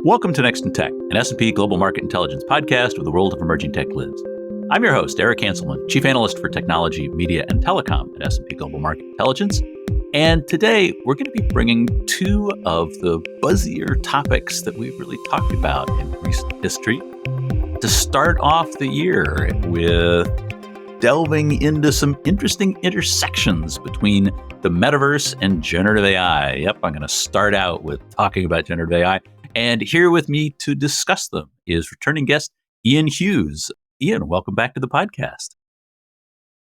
Welcome to Next in Tech, an S&P Global Market Intelligence podcast where the world of emerging tech lives. I'm your host, Eric Hanselman, Chief Analyst for Technology, Media, and Telecom at S&P Global Market Intelligence. And today, we're going to be bringing two of the buzzier topics that we've really talked about in recent history to start off the year with delving into some interesting intersections between the Metaverse and generative AI. Yep, I'm going to start out with talking about generative AI. And here with me to discuss them is returning guest Ian Hughes. Ian, welcome back to the podcast.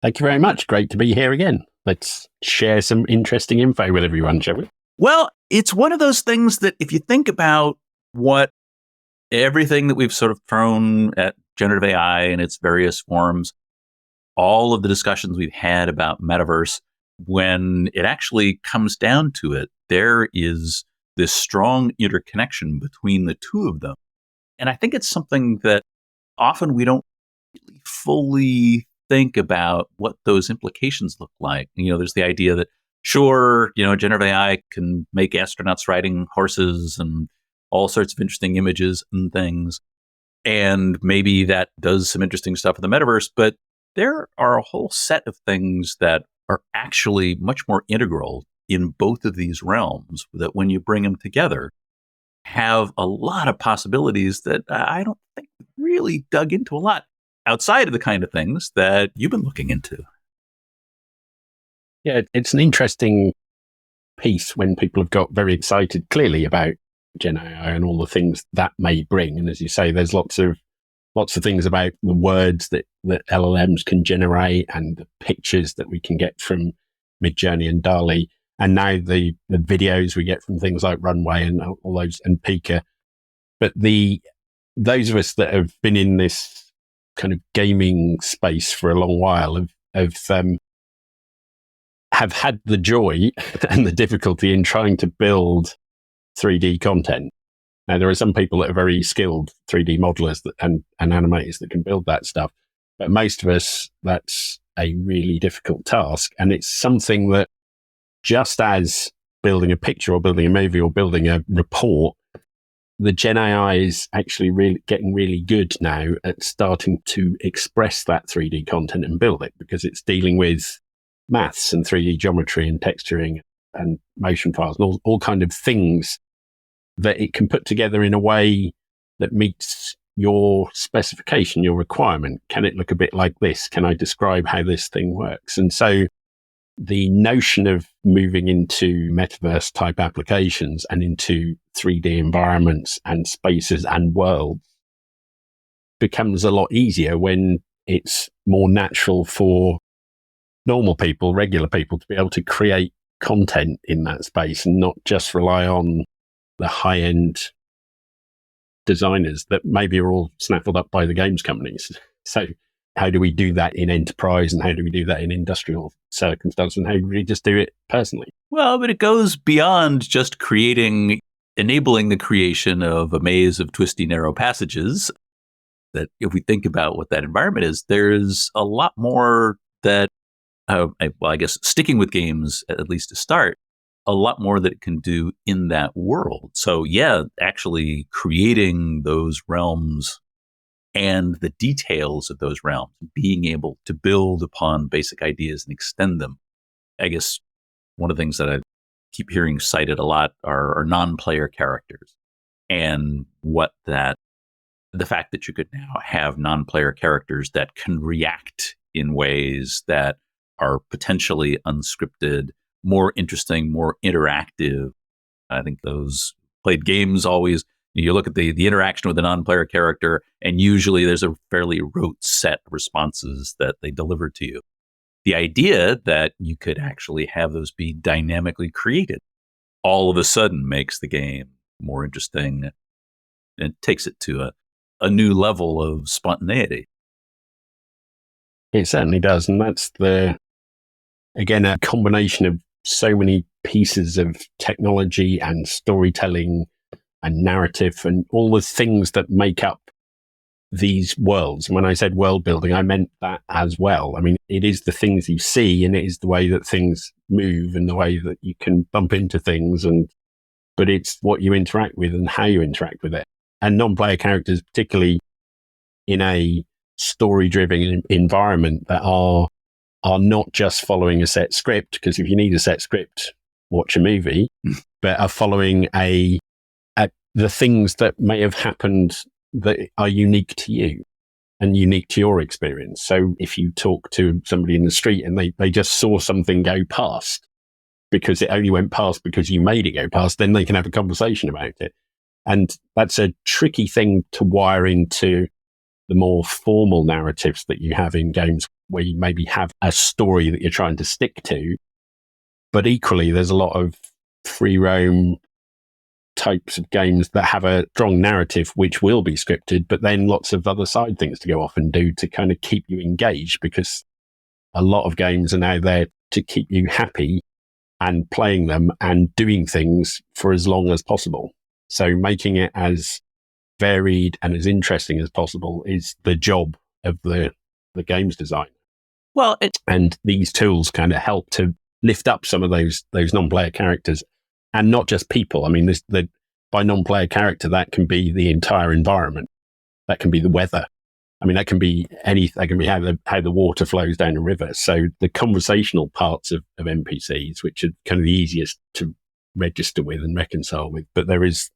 Thank you very much. Great to be here again. Let's share some interesting info with everyone, shall we? Well, it's one of those things that if you think about what everything that we've sort of thrown at generative AI in its various forms, all of the discussions we've had about Metaverse, when it actually comes down to it, there is this strong interconnection between the two of them. And I think it's something that often we don't really fully think about what those implications look like. You know, there's the idea that, sure, generative AI can make astronauts riding horses and all sorts of interesting images and things. And maybe that does some interesting stuff in the metaverse, but there are a whole set of things that are actually much more integral in both of these realms that when you bring them together have a lot of possibilities that I don't think really dug into a lot outside of the kind of things that you've been looking into. Yeah, it's an interesting piece when people have got very excited clearly about Gen AI and all the things that may bring. And as you say, there's lots of things about the words that LLMs can generate and the pictures that we can get from Midjourney and DALL-E. And now the videos we get from things like Runway and all those and Pika. But those of us that have been in this kind of gaming space for a long while have had the joy and the difficulty in trying to build 3D content. Now, there are some people that are very skilled 3D modelers and animators that can build that stuff. But most of us, that's a really difficult task. And it's something that just as building a picture or building a movie or building a report, the Gen AI is actually really getting really good now at starting to express that 3D content and build it because it's dealing with maths and 3D geometry and texturing and motion files and all kind of things that it can put together in a way that meets your specification, your requirement. Can it look a bit like this? Can I describe how this thing works? And so the notion of moving into metaverse type applications and into 3D environments and spaces and worlds becomes a lot easier when it's more natural for normal people, regular people, to be able to create content in that space and not just rely on the high-end designers that maybe are all snaffled up by the games companies. So how do we do that in enterprise and how do we do that in industrial circumstances and how do we just do it personally? Well, but it goes beyond just enabling the creation of a maze of twisty, narrow passages. That if we think about what that environment is, there's a lot more that, I guess, sticking with games, at least to start, a lot more that it can do in that world. So yeah, actually creating those realms and the details of those realms, being able to build upon basic ideas and extend them. I guess one of the things that I keep hearing cited a lot are non-player characters and the fact that you could now have non-player characters that can react in ways that are potentially unscripted, more interesting, more interactive. I think those played games always, you look at the interaction with a non-player character, and usually there's a fairly rote set of responses that they deliver to you. The idea that you could actually have those be dynamically created all of a sudden makes the game more interesting and takes it to a new level of spontaneity. It certainly does. And that's again, a combination of so many pieces of technology and storytelling and narrative and all the things that make up these worlds. When I said world building, I meant that as well. I mean, it is the things you see and it is the way that things move and the way that you can bump into things and but it's what you interact with and how you interact with it. And non-player characters, particularly in a story-driven environment, that are not just following a set script, because if you need a set script, watch a movie, but are following the things that may have happened that are unique to you and unique to your experience. So if you talk to somebody in the street and they just saw something go past because it only went past because you made it go past, then they can have a conversation about it. And that's a tricky thing to wire into the more formal narratives that you have in games, where you maybe have a story that you're trying to stick to. But equally, there's a lot of free roam types of games that have a strong narrative, which will be scripted, but then lots of other side things to go off and do to kind of keep you engaged, because a lot of games are now there to keep you happy and playing them and doing things for as long as possible. So making it as varied and as interesting as possible is the job of the games designer. Well, and these tools kind of help to lift up some of those non-player characters, and not just people. I mean, by non-player character, that can be the entire environment. That can be the weather. I mean, that can be anything. That can be how the water flows down a river. So the conversational parts of NPCs, which are kind of the easiest to register with and reconcile with, but there is,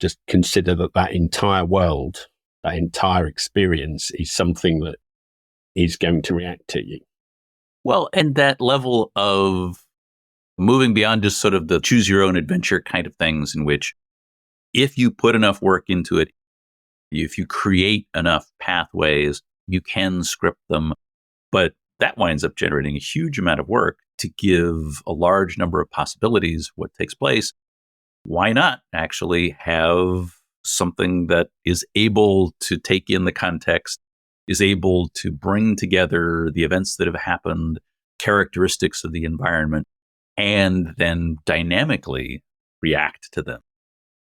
just consider that entire world, that entire experience is something that is going to react to you. Well, and that level of moving beyond just sort of the choose your own adventure kind of things, in which if you put enough work into it, if you create enough pathways, you can script them. But that winds up generating a huge amount of work to give a large number of possibilities what takes place. Why not actually have something that is able to take in the context, is able to bring together the events that have happened, characteristics of the environment, and then dynamically react to them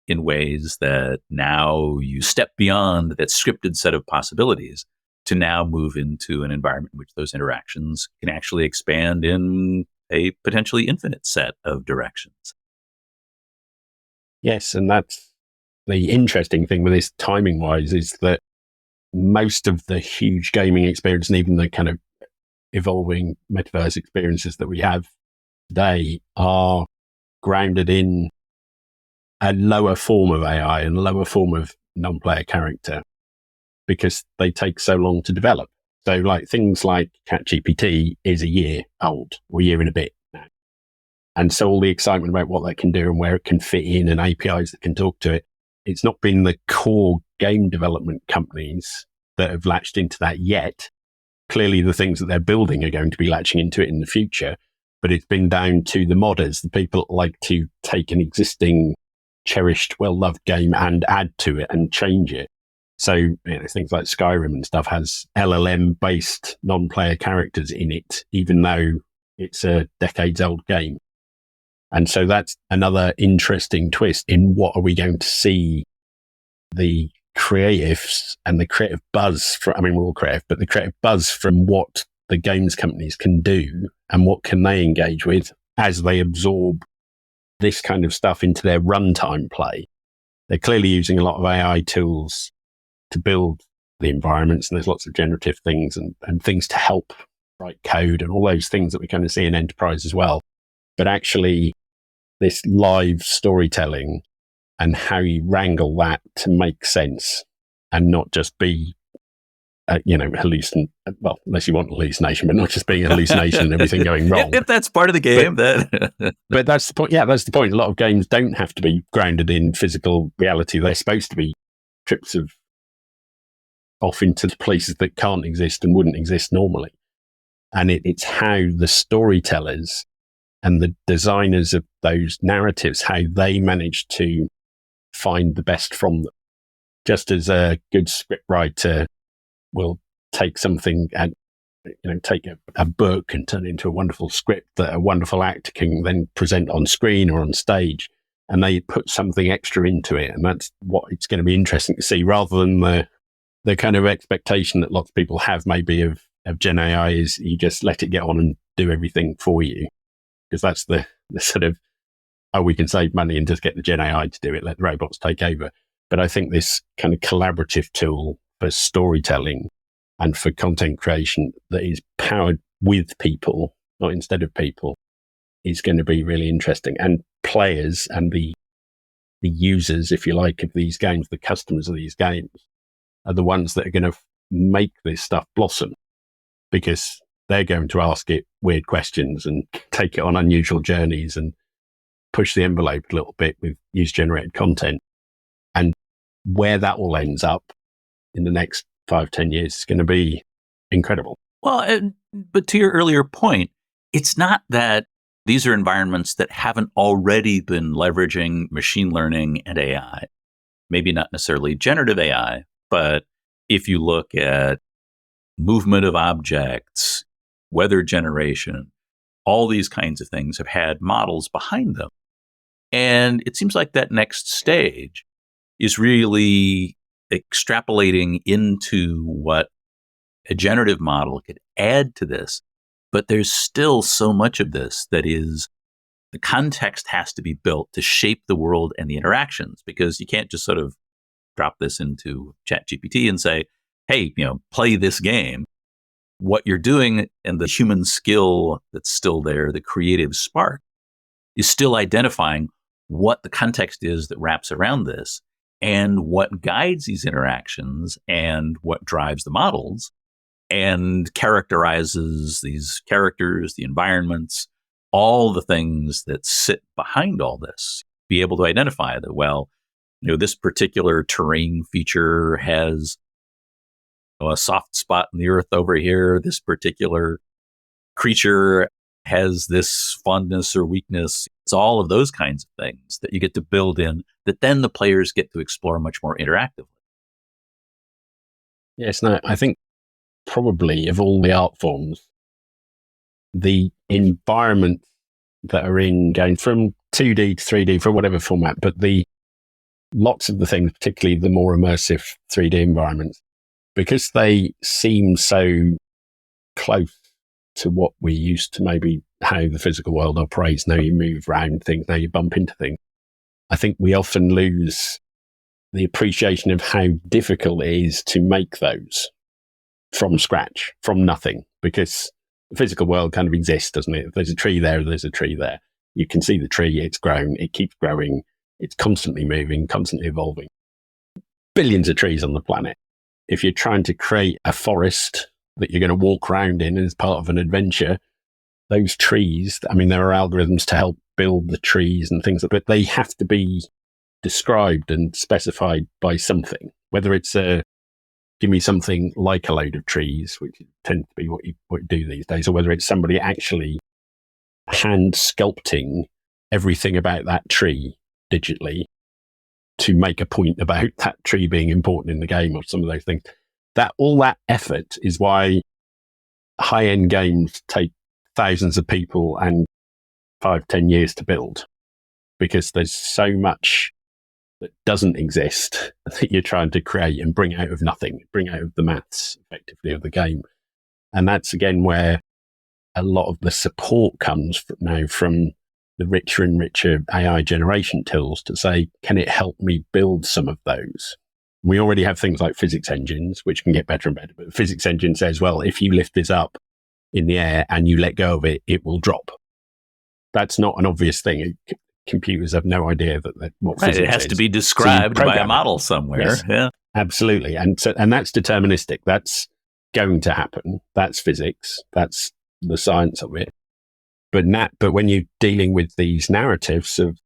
in ways that now you step beyond that scripted set of possibilities to now move into an environment in which those interactions can actually expand in a potentially infinite set of directions. Yes, and that's the interesting thing with this timing-wise, is that most of the huge gaming experience and even the kind of evolving metaverse experiences that we have today are grounded in a lower form of AI and a lower form of non-player character, because they take so long to develop. So like things like ChatGPT is a year old, or a year and a bit now. And so all the excitement about what that can do and where it can fit in and APIs that can talk to it, it's not been the core game development companies that have latched into that yet. Clearly the things that they're building are going to be latching into it in the future, but it's been down to the modders, the people that like to take an existing, cherished, well-loved game and add to it and change it. So things like Skyrim and stuff has LLM-based non-player characters in it, even though it's a decades-old game. And so that's another interesting twist in what are we going to see the creatives and the creative buzz from, I mean, we're all creative, but the creative buzz from what the games companies can do and what can they engage with as they absorb this kind of stuff into their runtime play. They're clearly using a lot of AI tools to build the environments, and there's lots of generative things and things to help write code and all those things that we kind of see in enterprise as well. But actually, this live storytelling and how you wrangle that to make sense and not just be, well, unless you want hallucination, but not just being a hallucination and everything going wrong. If that's part of the game, but that's the point. Yeah, that's the point. A lot of games don't have to be grounded in physical reality. They're supposed to be trips off into places that can't exist and wouldn't exist normally. And it's how the storytellers and the designers of those narratives, how they manage to find the best from them. Just as a good script writer will take something and take a book and turn it into a wonderful script that a wonderful actor can then present on screen or on stage, and they put something extra into it, and that's what it's going to be interesting to see, rather than the kind of expectation that lots of people have maybe of Gen AI is you just let it get on and do everything for you. Because that's the sort of, oh, we can save money and just get the Gen AI to do it, let the robots take over. But I think this kind of collaborative tool for storytelling and for content creation that is powered with people, not instead of people, is going to be really interesting. And players and the users, if you like, of these games, the customers of these games, are the ones that are going to make this stuff blossom, because they're going to ask it weird questions and take it on unusual journeys and push the envelope a little bit with user-generated content. And where that all ends up in the next 5-10 years is going to be incredible. Well, but to your earlier point, it's not that these are environments that haven't already been leveraging machine learning and AI. Maybe not necessarily generative AI, but if you look at movement of objects, weather generation, all these kinds of things have had models behind them. And it seems like that next stage is really extrapolating into what a generative model could add to this. But there's still so much of this that is, the context has to be built to shape the world and the interactions, because you can't just sort of drop this into ChatGPT and say, hey, play this game. What you're doing and the human skill that's still there, the creative spark, is still identifying what the context is that wraps around this and what guides these interactions and what drives the models and characterizes these characters, the environments, all the things that sit behind all this. Be able to identify that, well, this particular terrain feature has a soft spot in the earth over here. This particular creature has this fondness or weakness. It's all of those kinds of things that you get to build in that then the players get to explore much more interactively. Yes, no, I think probably of all the art forms, the environments that are in going from 2D to 3D for whatever format, but lots of the things, particularly the more immersive 3D environments, because they seem so close to what we used to, maybe how the physical world operates. Now you move around things, now you bump into things. I think we often lose the appreciation of how difficult it is to make those from scratch, from nothing, because the physical world kind of exists, doesn't it? If there's a tree there, there's a tree there. You can see the tree, it's grown, it keeps growing, it's constantly moving, constantly evolving. Billions of trees on the planet. If you're trying to create a forest that you're going to walk around in as part of an adventure, those trees, I mean, there are algorithms to help build the trees and things, but they have to be described and specified by something, whether it's give me something like a load of trees, which tends to be what you do these days, or whether it's somebody actually hand sculpting everything about that tree digitally to make a point about that tree being important in the game, or some of those things. That all that effort is why high-end games take thousands of people and 5-10 years to build, because there's so much that doesn't exist that you're trying to create and bring out of nothing, bring out of the maths effectively of the game. And that's again where a lot of the support comes now from the richer and richer AI generation tools to say, can it help me build some of those? We already have things like physics engines, which can get better and better. But the physics engine says, well, if you lift this up in the air and you let go of it, it will drop. That's not an obvious thing. Computers have no idea that what physics is. It has to be described by a model somewhere. Yes, yeah, absolutely. And that's deterministic. That's going to happen. That's physics. That's the science of it. But when you're dealing with these narratives of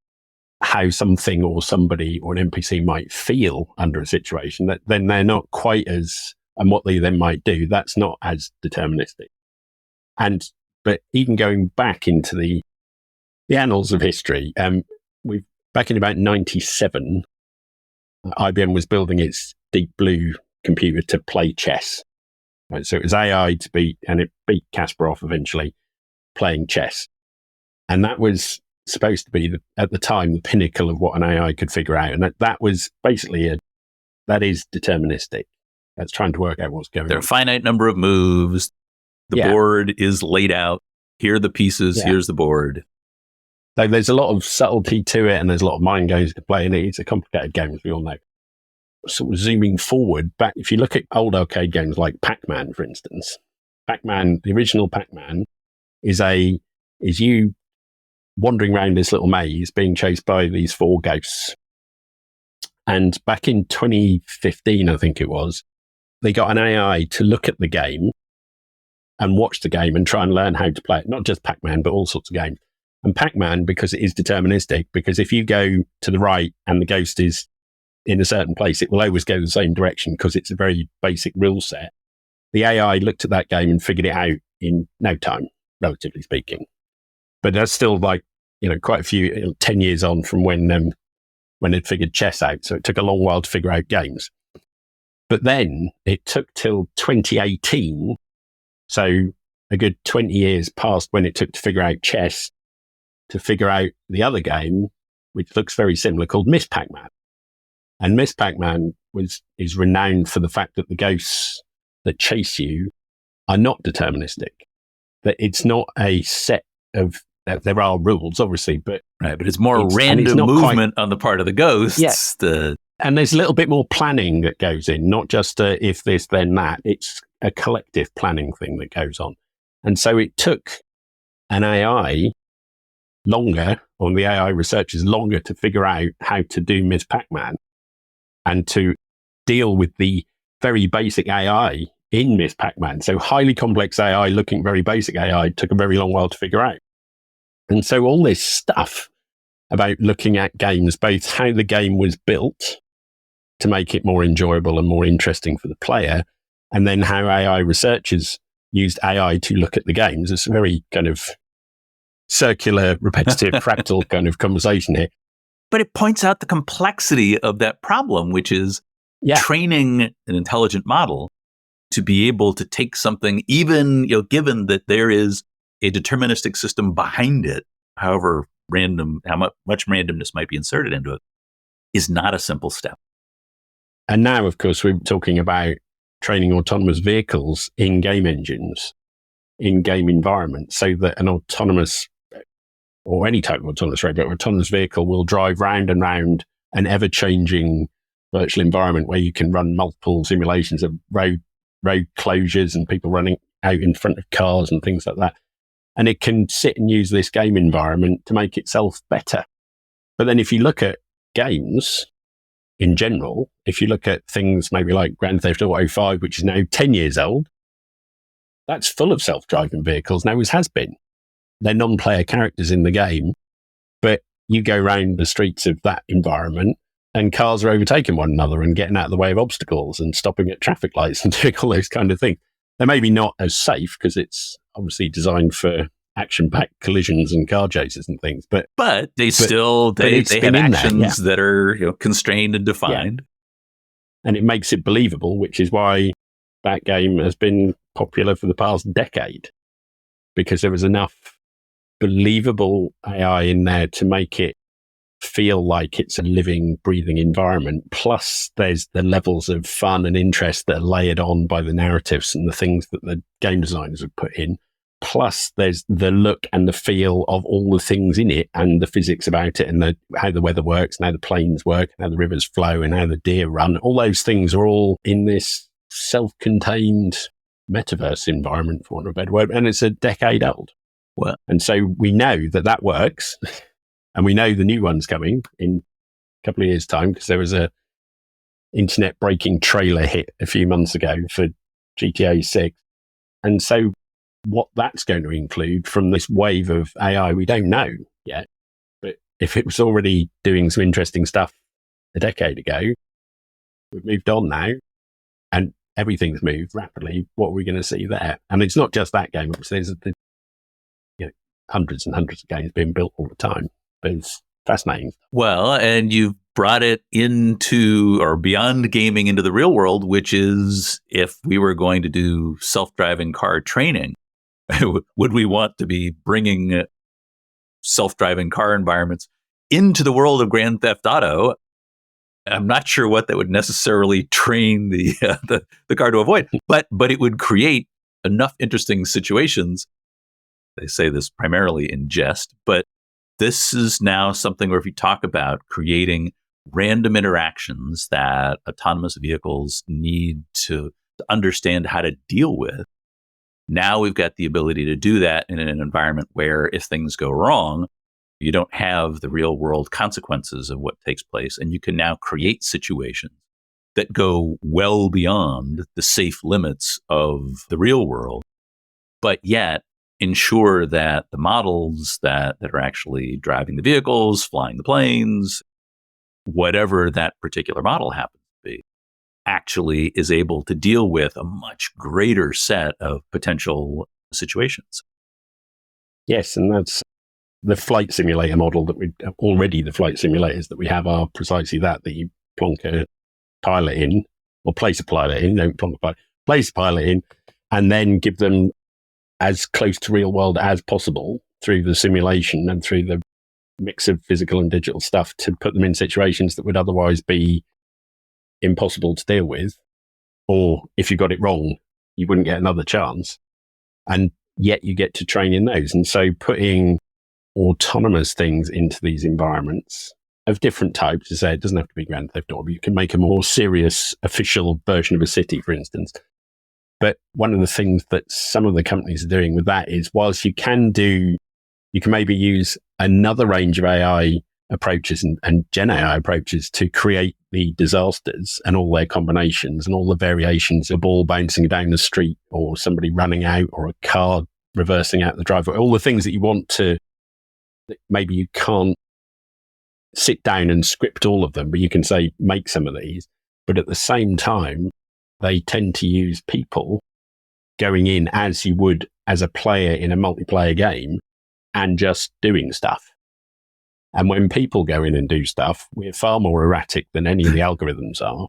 how something or somebody or an NPC might feel under a situation, then they're not quite as, and what they then might do, that's not as deterministic. But even going back into the annals of history, back in about 97, IBM was building its Deep Blue computer to play chess. Right? So it was AI and it beat Kasparov eventually playing chess. And that was supposed to be, at the time, the pinnacle of what an AI could figure out. And that was basically that is deterministic. That's trying to work out what's going on. There are a finite number of moves. The board is laid out. Here are the pieces. Here's the board. Though there's a lot of subtlety to it and there's a lot of mind games to play in it. It's a complicated game, as we all know. Sort of zooming forward back, if you look at old arcade games like Pac-Man, for instance, Pac-Man, the original Pac-Man is you wandering around this little maze being chased by these 4 ghosts. And back in 2015, I think it was, they got an AI to look at the game and watch the game and try and learn how to play it. Not just Pac-Man, but all sorts of games. And Pac-Man, because it is deterministic, because if you go to the right and the ghost is in a certain place, it will always go the same direction because it's a very basic rule set. The AI looked at that game and figured it out in no time, relatively speaking. But that's still like, quite a few, 10 years on from when it figured chess out. So it took a long while to figure out games. But then it took till 2018. So a good 20 years passed when it took to figure out chess to figure out the other game, which looks very similar, called Miss Pac-Man. And Miss Pac-Man is renowned for the fact that the ghosts that chase you are not deterministic. That it's not a set of, there are rules, obviously, but it's more random movement on the part of the ghosts. Yes. And there's a little bit more planning that goes in, not just if this, then that. It's a collective planning thing that goes on. And so it took an AI longer, or the AI researchers longer, to figure out how to do Miss Pac-Man and to deal with the very basic AI in Miss Pac-Man. So highly complex AI looking very basic AI took a very long while to figure out. And so all this stuff about looking at games, both how the game was built to make it more enjoyable and more interesting for the player, and then how AI researchers used AI to look at the games. It's a very kind of circular, repetitive, fractal kind of conversation here. But it points out the complexity of that problem, which is training an intelligent model to be able to take something, even given that there is a deterministic system behind it, however random, how much randomness might be inserted into it, is not a simple step. And now, of course, we're talking about training autonomous vehicles in game engines, in game environments, so that an autonomous, or any type of autonomous robot, or autonomous vehicle will drive round and round an ever-changing virtual environment where you can run multiple simulations of road closures and people running out in front of cars and things like that. And it can sit and use this game environment to make itself better. But then if you look at games in general, if you look at things maybe like Grand Theft Auto 5, which is now 10 years old, that's full of self-driving vehicles now, as has been. They're non-player characters in the game, but you go around the streets of that environment and cars are overtaking one another and getting out of the way of obstacles and stopping at traffic lights and doing all those kind of things. They're maybe not as safe because it's obviously designed for action-packed collisions and car chases and things, but they have actions that are constrained and defined, and it makes it believable, which is why that game has been popular for the past decade, because there was enough believable AI in there to make it feel like it's a living, breathing environment. Plus, there's the levels of fun and interest that are layered on by the narratives and the things that the game designers have put in. Plus, there's the look and the feel of all the things in it and the physics about it and how the weather works and how the planes work and how the rivers flow and how the deer run. All those things are all in this self-contained metaverse environment, for want of a better word, and it's a decade old. Well, and so we know that works. And we know the new one's coming in a couple of years' time, because there was a internet breaking trailer hit a few months ago for GTA 6. And so what that's going to include from this wave of AI, we don't know yet. But if it was already doing some interesting stuff a decade ago, we've moved on now and everything's moved rapidly. What are we going to see there? And it's not just that game. There's hundreds and hundreds of games being built all the time. But it's fascinating. Well, and you've brought it into, or beyond gaming, into the real world, which is, if we were going to do self-driving car training, would we want to be bringing self-driving car environments into the world of Grand Theft Auto? I'm not sure what that would necessarily train the car to avoid, but it would create enough interesting situations. They say this primarily in jest, but this is now something where if you talk about creating random interactions that autonomous vehicles need to understand how to deal with, now we've got the ability to do that in an environment where if things go wrong, you don't have the real world consequences of what takes place. And you can now create situations that go well beyond the safe limits of the real world, but yet ensure that the models that are actually driving the vehicles, flying the planes, whatever that particular model happens to be, actually is able to deal with a much greater set of potential situations. Yes, and that's the flight simulator model that the flight simulators that we have are precisely that you plonk a pilot in, or place a pilot in, don't plonk a pilot, place a pilot in, and then give them as close to real world as possible through the simulation and through the mix of physical and digital stuff to put them in situations that would otherwise be impossible to deal with. Or if you got it wrong, you wouldn't get another chance. And yet you get to train in those. And so putting autonomous things into these environments of different types, it doesn't have to be Grand Theft Auto, but you can make a more serious official version of a city, for instance. But one of the things that some of the companies are doing with that is, whilst you can maybe use another range of AI approaches and Gen AI approaches to create the disasters and all their combinations and all the variations of a ball bouncing down the street or somebody running out or a car reversing out the driveway, all the things that you want to, maybe you can't sit down and script all of them, but you can say, make some of these. But at the same time, they tend to use people going in as you would as a player in a multiplayer game and just doing stuff. And when people go in and do stuff, we're far more erratic than any of the algorithms are.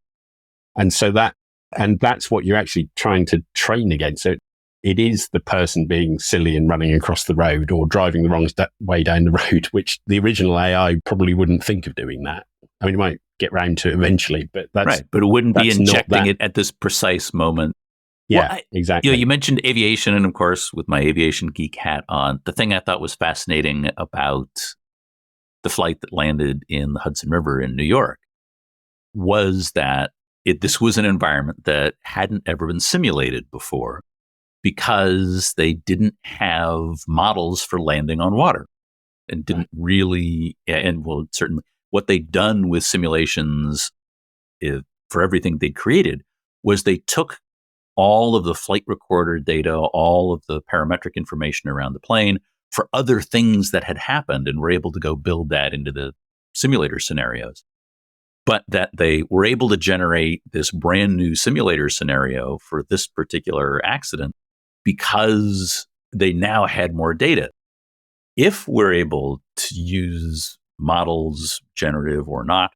And so that's what you're actually trying to train against. So it is the person being silly and running across the road or driving the wrong way down the road, which the original AI probably wouldn't think of doing that. I mean, it might get round to it eventually, but that's right. But it wouldn't be injecting it at this precise moment. Yeah, exactly. You mentioned aviation, and of course, with my aviation geek hat on, the thing I thought was fascinating about the flight that landed in the Hudson River in New York was that this was an environment that hadn't ever been simulated before, because they didn't have models for landing on water and didn't really, and well, certainly what they'd done with simulations for everything they'd created was they took all of the flight recorder data, all of the parametric information around the plane for other things that had happened, and were able to go build that into the simulator scenarios. But that they were able to generate this brand new simulator scenario for this particular accident because they now had more data. If we're able to use models, generative or not,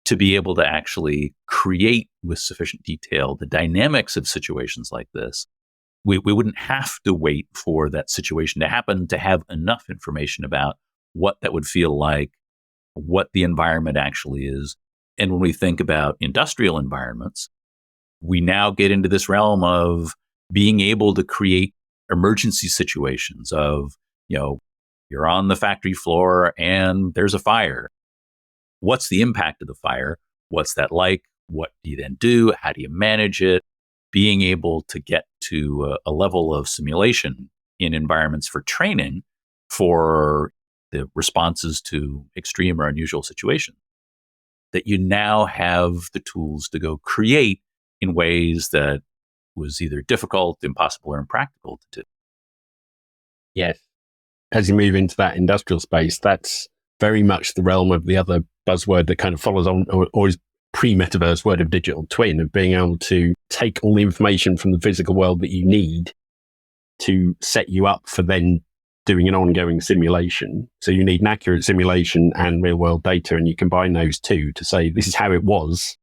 to be able to actually create with sufficient detail the dynamics of situations like this, we wouldn't have to wait for that situation to happen to have enough information about what that would feel like, what the environment actually is. And when we think about industrial environments, we now get into this realm of being able to create emergency situations of, you're on the factory floor and there's a fire. What's the impact of the fire? What's that like? What do you then do? How do you manage it? Being able to get to a level of simulation in environments for training for the responses to extreme or unusual situations, that you now have the tools to go create in ways that was either difficult, impossible, or impractical to do. Yes. As you move into that industrial space, that's very much the realm of the other buzzword that kind of follows on, or is pre-metaverse word of digital twin, of being able to take all the information from the physical world that you need to set you up for then doing an ongoing simulation. So you need an accurate simulation and real world data, and you combine those two to say, this is how it was.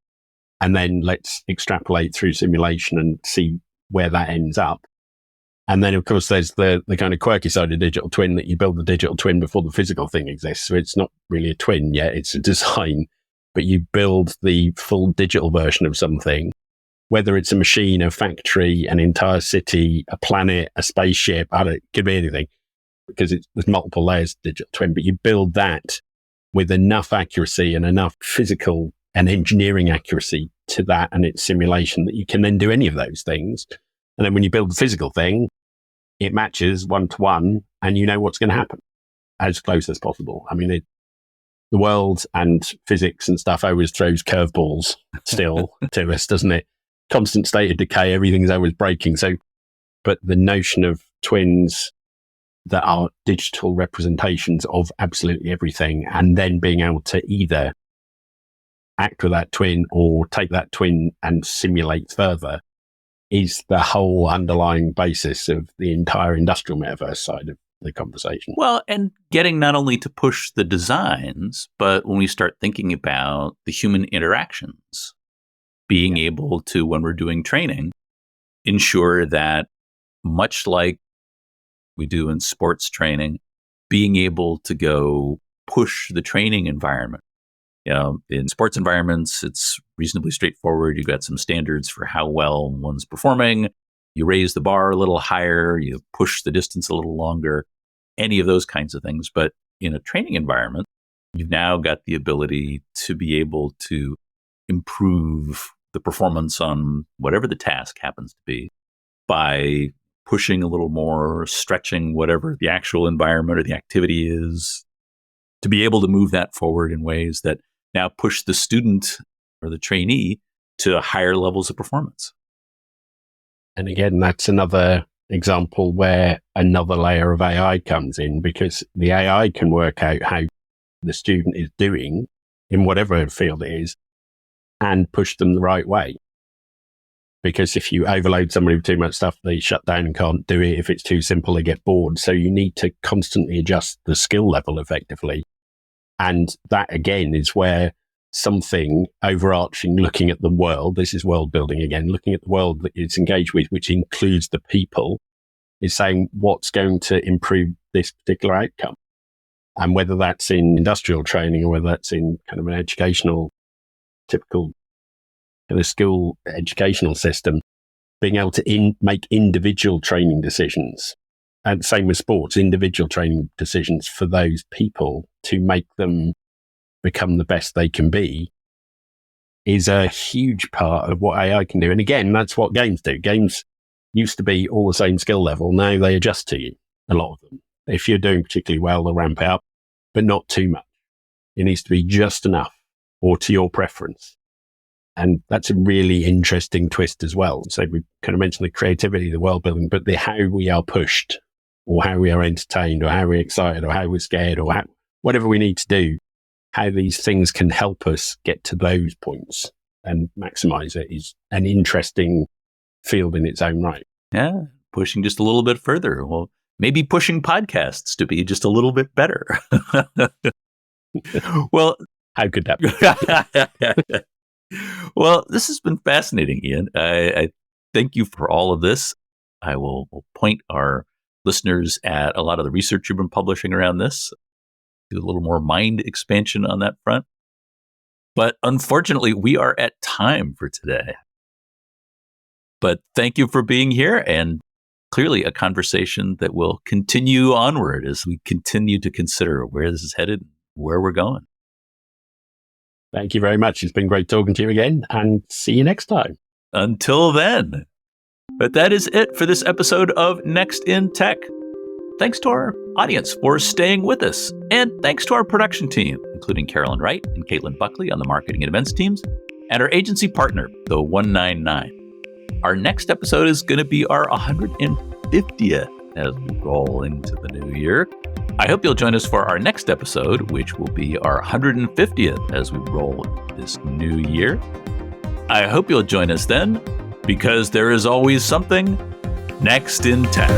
And then let's extrapolate through simulation and see where that ends up. And then, of course, there's the kind of quirky side of digital twin, that you build the digital twin before the physical thing exists. So it's not really a twin yet, it's a design, but you build the full digital version of something, whether it's a machine, a factory, an entire city, a planet, a spaceship, it could be anything. because there's multiple layers of digital twin, but you build that with enough accuracy and enough physical and engineering accuracy to that and its simulation that you can then do any of those things. And then when you build the physical thing, it matches 1-to-1 and you know what's going to happen as close as possible. I mean, the world and physics and stuff always throws curveballs still to us, doesn't it? Constant state of decay, everything's always breaking. So, but the notion of twins that are digital representations of absolutely everything, and then being able to either act with that twin or take that twin and simulate further, is the whole underlying basis of the entire industrial metaverse side of the conversation. Well, and getting not only to push the designs, but when we start thinking about the human interactions, being able to, when we're doing training, ensure that much like we do in sports training, being able to go push the training environment. In sports environments, it's reasonably straightforward. You've got some standards for how well one's performing. You raise the bar a little higher, you push the distance a little longer, any of those kinds of things. But in a training environment, you've now got the ability to be able to improve the performance on whatever the task happens to be by pushing a little more, stretching whatever the actual environment or the activity is, to be able to move that forward in ways that now push the student or the trainee to higher levels of performance. And again, that's another example where another layer of AI comes in, because the AI can work out how the student is doing in whatever field it is and push them the right way. Because if you overload somebody with too much stuff, they shut down and can't do it. If it's too simple, they get bored. So you need to constantly adjust the skill level effectively. And that, again, is where something overarching, looking at the world, this is world building again, looking at the world that it's engaged with, which includes the people, is saying what's going to improve this particular outcome. And whether that's in industrial training or whether that's in kind of an educational, typical kind of school educational system, being able to make individual training decisions. And same with sports, individual training decisions for those people to make them become the best they can be is a huge part of what AI can do. And again, that's what games do. Games used to be all the same skill level. Now they adjust to you, a lot of them. If you're doing particularly well, they'll ramp up, but not too much. It needs to be just enough or to your preference. And that's a really interesting twist as well. So we kind of mentioned the creativity, the world building, but the how we are pushed, or how we are entertained, or how we're excited, or how we're scared, or whatever we need to do, how these things can help us get to those points and maximize it is an interesting field in its own right. Yeah, pushing just a little bit further. Well, maybe pushing podcasts to be just a little bit better. Well, how could that be? Well, this has been fascinating, Ian. I thank you for all of this. I will point our listeners at a lot of the research you've been publishing around this, do a little more mind expansion on that front. But unfortunately, we are at time for today. But thank you for being here, and clearly a conversation that will continue onward as we continue to consider where this is headed, where we're going. Thank you very much. It's been great talking to you again, and see you next time. Until then. But that is it for this episode of Next in Tech. Thanks to our audience for staying with us. And thanks to our production team, including Carolyn Wright and Caitlin Buckley on the marketing and events teams, and our agency partner, the 199. Our next episode is going to be our 150th as we roll into the new year. I hope you'll join us for our next episode, which will be our 150th as we roll this new year. I hope you'll join us then, because there is always something next in tech.